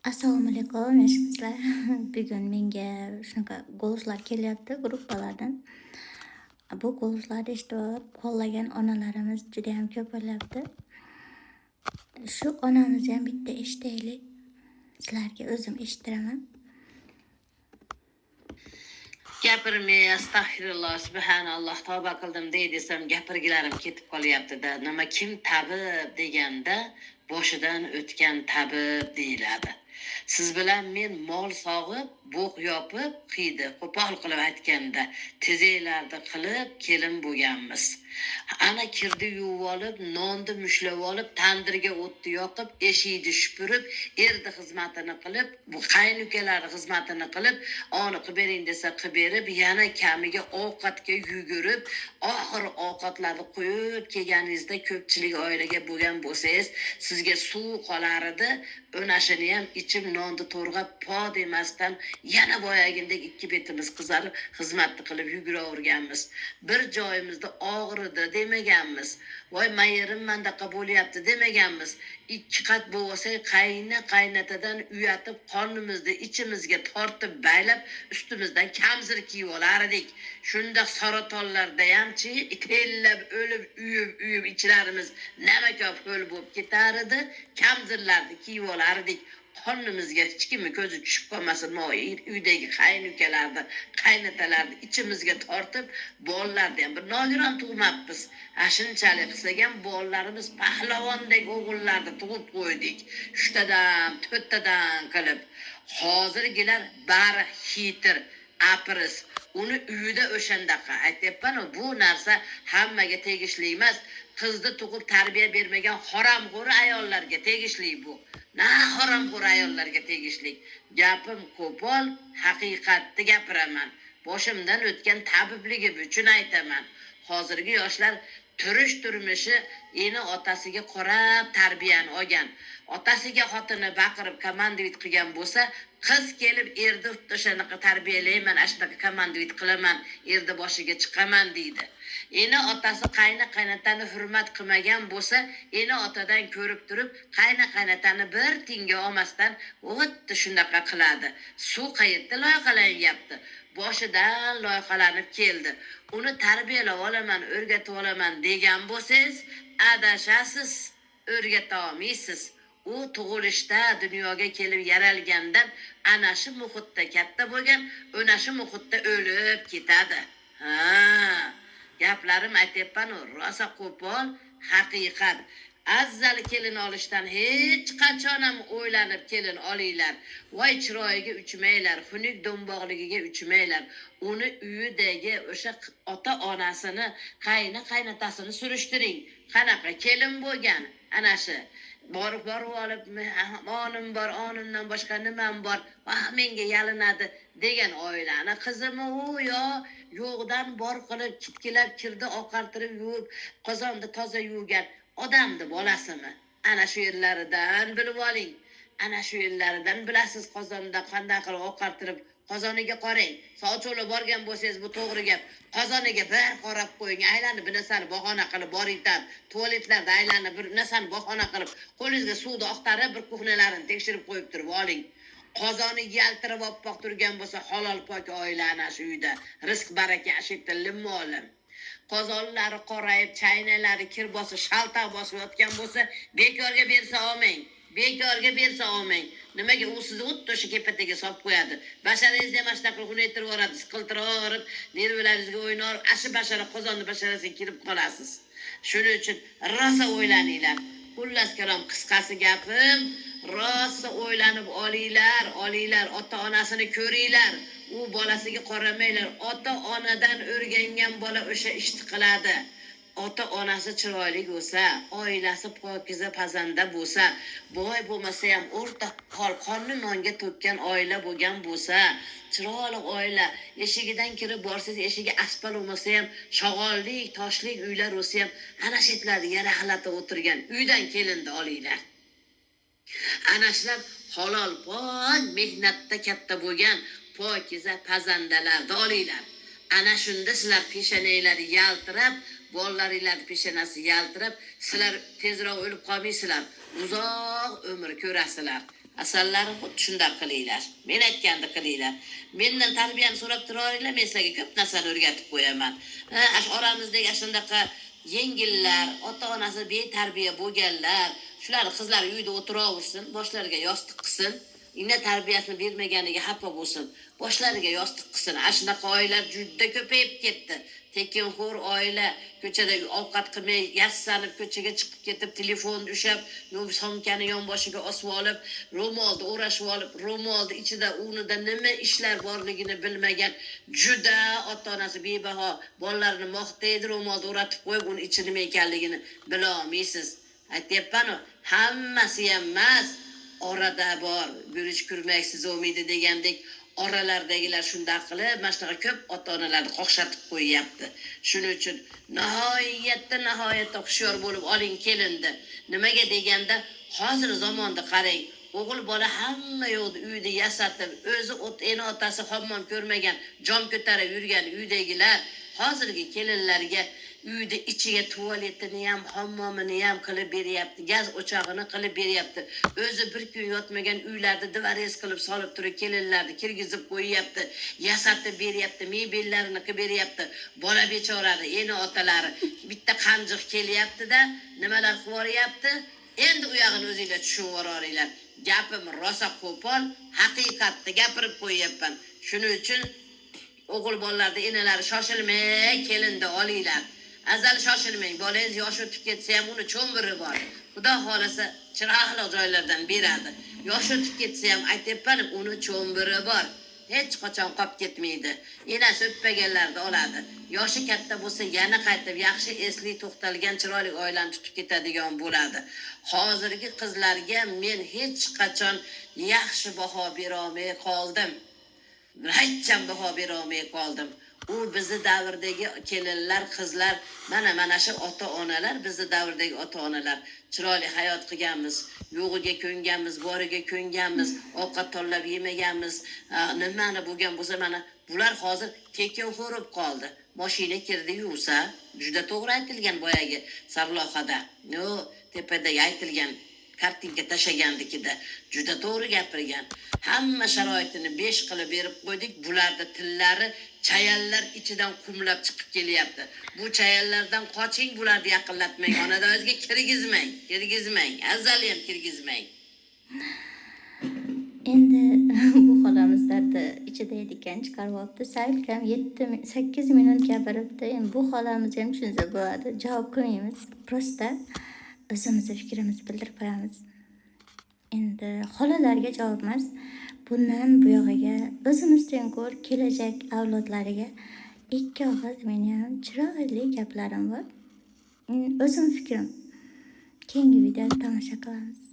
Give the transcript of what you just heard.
Assalomu alaykum, yaxshimisizlar? Bugun menga shunaqa goloslar kelyapti gruppalardan. Bu goloslarni eshitib qo'llagan onalarimiz juda ham ko'p bo'lyapti. Shu onamizni ham bitta eshitaylik. Sizlarga o'zim eshittiraman. Gapirmay astag'firulloh subhanalloh tavba qildim desam gapirgilarim ketib qolyapti-da. Nima kim tabib deganda boshidan o'tgan tabib deyiladi. Siz bilan men mol sog'ib, bo'q yopib, qiydi qo'pol qilib aytganda tezeklarni qilib kelin bo'lganmiz. Ana kirdi yuvib olib, nonni mushlab olib, tandirga o'tni yoqib, eshikni shupurib, erdi xizmatini qilib, bu qaynukalari xizmatini qilib, oni qilib bering desa qilib berib, yana kamiga ovqatga yugurib, oxir ovqatlarni qo'yib kelganingizda ko'pchilik oilaga bo'lgan bo'lsangiz, sizga suv qolar edi. O'nashini ham ichim nonni to'rg'ab po demasdan yana boyagindek ikki betimiz qizarib xizmatni qilib yuguraverganmiz. Bir joyimizda og'ridi demaganmiz. Voy mayerim mandaqa bo'lyapti demaganmiz. Ikki qat bo'lsa qaynatadan uyatib qonimizni ichimizga tortib baylab ustimizdan kamzir kiyib olardik. Shunda saratonlarda hamchi itellab o'lib uyib ichlarimiz namakop ho'l bo'lib ketar edi. Kamzirlarni kiyib olardik. Qonimizga hech kimni ko'zi tushib qolmasin. Uydagi qaynukalarni, qaynatalarni ichimizga tortib, bolalarni ham bir nogiron tug'mabmiz. Shunchalik qilsak ham bolalarimiz pahlavondek o'g'illarni tug'ib qo'ydik. 3tadan, 4tadan qilib. Hozirgilar bari xitir, apris. Uni uyida o'shandaqa aytyapman, bu narsa hammaga tegishli emas. Qizni tug'ib tarbiya bermagan haromxo'r ayollarga tegishli bu. Na haromxo'r ayollarga tegishli. Gapim qo'pol, haqiqatni gapiraman. Boshimdan o'tgan tabibligim uchun aytaman. Hozirgi yoshlar turmushi eni otasiga qarab tarbiyani olgan. Otasiga xotini baqirib komandovit qilgan bo'lsa, qiz kelib erdi o'shanaqa tarbiyalayman, ashnaqa komandovit qilaman, erdi boshiga chiqaman deydi. Eni otasi qaynatani hurmat qilmagan bo'lsa, eni otadan ko'rib turib, qaynatani bir tinga olmasdan o'tdi shunaqa qiladi. Suv qayerda loyihalanyapti? Boshidan loyihalanib keldi. Uni tarbiyalab olaman, o'rgatib olaman degan bo'lsangiz, adashasiz, o'rgata olmaysiz. U tug'ilishda dunyoga kelib yaralgandan ana shu muhitda katta bo'lgan, ana shu muhitda o'lib ketadi. Gaplarim aytyapman, rosa qo'pol, haqiqat. Azzal kelin olishdan hech qachon ham o'ylanib kelin olinglar. Voy chiroyiga uchmaylar, xunuk do'mboqligiga uchmaylar. Uni uyidagi o'sha ota onasini, qaynatasini surishtiring. Qanaqa kelin bo'lgan? Ana shu borib olib, onim bor, onimdan boshqa nimam bor, menga yalinadi degan oilani qizimi u yo yo'qdan bor qilib kitkilab kirdi oqartirib yuvib qozonni toza yuvgan odamni bolasimi? Ana shu yerlaridan bilib oling. Ana shu yerlaridan bilasiz qozonda qanday qilib oqartirib qozoniga qarang. Sochuvli borgan bo'lsangiz bu to'g'ri gap. Qozoniga bir qarab qo'ying, aylanib bir narsani bahona qilib boringdan, tualetlarda aylanib bir narsani bahona qilib, qo'lingizga suvni oqtarib bir kuxnalarini tekshirib qo'yib turib oling. Qozoni yaltirab oppoq turgan bo'lsa, halol pok oila ana shu uyda. Rizq baraka ashittilli mo'lim. Qozonlari qorayib, chaynalari kir bosib, shaltaq bosib yotgan bo'lsa, bekorga bersa olmang. Bekorga bersa olmang. Nimaga u sizni o'tda o'sha kepataga solib qo'yadi. Basharangizni ham ashtaqa qilib unaytirib yuboradi, siqiltirib, nervlaringizga o'ynab, bashara qozonni basharasiga kirib qolasiz. Shuning uchun rosa o'ylaninglar. Xullas kalom, qisqasi gapim, rosa o'ylanib olinglar, ota-onasini ko'ringlar. U bolasiga qaramanglar. Ota-onadan o'rgangan bola o'sha ishni qiladi. Ota-onasi chiroyli bo'lsa, oilasi pokiza pazanda bo'lsa, boy bo'lmasa ham o'rta qonni nonga to'kkan oila bo'lgan bo'lsa, chiroyli oila, eshigidan kirib borsangiz, eshigi asfalt bo'lmasa ham, shog'ollik, toshlik uylar bo'lsa ham, ana shu yerlarda yaraqlatib o'tirgan uydan kelinni olinglar. Ana shular halol pok mehnatda katta bo'lgan pokiza pazandalarni olinglar. Ana shunda sizlar peshonaylari yaltirab, bolalaringlar peshonasi yaltirab, sizlar tezroq o'lib qolmaysizlar, uzoq umr ko'rasizlar. Asallarni xuddi shunday qilinglar. Men aytganda qilinglar. Mendan tarbiyani so'rab turaveringlar, men sizlarga ko'p narsani o'rgatib qo'yaman. Oramizdagi shunaqa yengillar, ota-onasi betarbiya bo'lganlar, shular qizlar uyda o'tiraversin, boshlariga yostiq qilsin. Ina tarbiyasini bermaganiga xafa bo'lsin. Boshlariga yostiq qilsin. Shunaqa oilalar juda ko'payib ketdi. Tekinxo'r oila, ko'chada ovqat qilmay, yassanib ko'chaga chiqib ketib, telefon ushab, somkani yonboshiga osib olib, ro'molni o'rashib olib, ro'molni ichida unida nima ishlar borligini bilmagan juda ota-onasi bebaho bolalarini maqtaydi, ro'molni o'ratib qo'yib, uni ichi nima ekanligini bila olmaysiz. Aytyapman-ku, hammasi ham emas. Orada bor, gurish kurmaksiz olmaydi degandek, oralardagilar shunday qilib, mana shunaqa ko'p ota-onalarni qo'xshatib qo'yyapti. Shuning uchun nihoyatda hushyor bo'lib oling kelindi. Nimaga deganda, hozir zamonda qarang, o'g'il bola hamma yo'qni uyda yasatib, o'zi ena otasi hammom ko'rmagan, jon ko'tarib yurgan uydagilar hozirgi kelinlarga uyda ichiga tualetini ham, hammomini ham qilib beryapti, gaz o'chog'ini qilib beryapti. O'zi bir kun yotmagan uylarda dvorez qilib solib turib kelinlarni kirgizib qo'yyapti, yasatib beryapti, mebellarini qilib beryapti. Bola bechorani ena otalari bitta qanjiq kelyapti-da, nimalar qilib yuboryapti? Endi u yog'ini o'zingizlar tushunib olinglar. Gapim rosa qo'pol, haqiqatni gapirib qo'yyapman. Shuning uchun o'g'il bolalarda enalari shoshilmay kelinda olinglar. Azal shoshilmang. Bolangiz yosh o'tib ketsa ham uni cho'mbiri bor. Xudo xolasa chiroqli joylardan beradi. Yosh o'tib ketsa ham aytyapman, uni cho'mbiri bor. Hech qachon qolib ketmaydi. Enasi o'tpaganlarda oladi. Yoshi katta bo'lsa yana qaytib yaxshi esli to'xtalgan chiroyli oilani tutib ketadigan bo'ladi. Hozirgi qizlarga men hech qachon yaxshi baho bera olmay qoldim. Hecham baho bera olmay qoldim. U bizni davrdagi kelinlar, qizlar, mana shu ota-onalar, bizni davrdagi ota-onalar chiroyli hayot qilganmiz, yo'g'iga ko'nganmiz, boriga ko'nganmiz, ovqat tanlab yemaganmiz, nimani bo'lgan bo'lsa mana bular hozir tekinxo'r bo'lib qoldi. Mashina kirdi yuvsa, juda to'g'ri aytilgan boyagi sarlavhada. Tepada aytilgan kartinka tashagandikida juda to'g'ri gapirgan. Hamma sharoitini 5 qilib berib qo'ydik. Bularda tillari chayallar ichidan qumlab chiqib kelyapti. Bu chayallardan qoching, bularni yaqinlatmang. Xonadoningizga kirgizmang. Azal ham kirgizmang. Endi bu xolamizlarni ichida ekan chiqaryapti. Salkam 8 minut gapiribdi. Endi bu xolamiz ham tushunsa bo'ladi. Javob qilmaymiz. Prosta o'zimizni fikrimizni bildirib qo'yamiz. Endi xolalarga javob emas. Bundan buyog'iga o'zimizdan ko'r kelajak avlodlariga ikki og'iz meni ham chiroyli gaplarim bor. O'zim fikrim. Keyingi videoda tomosha qilamiz.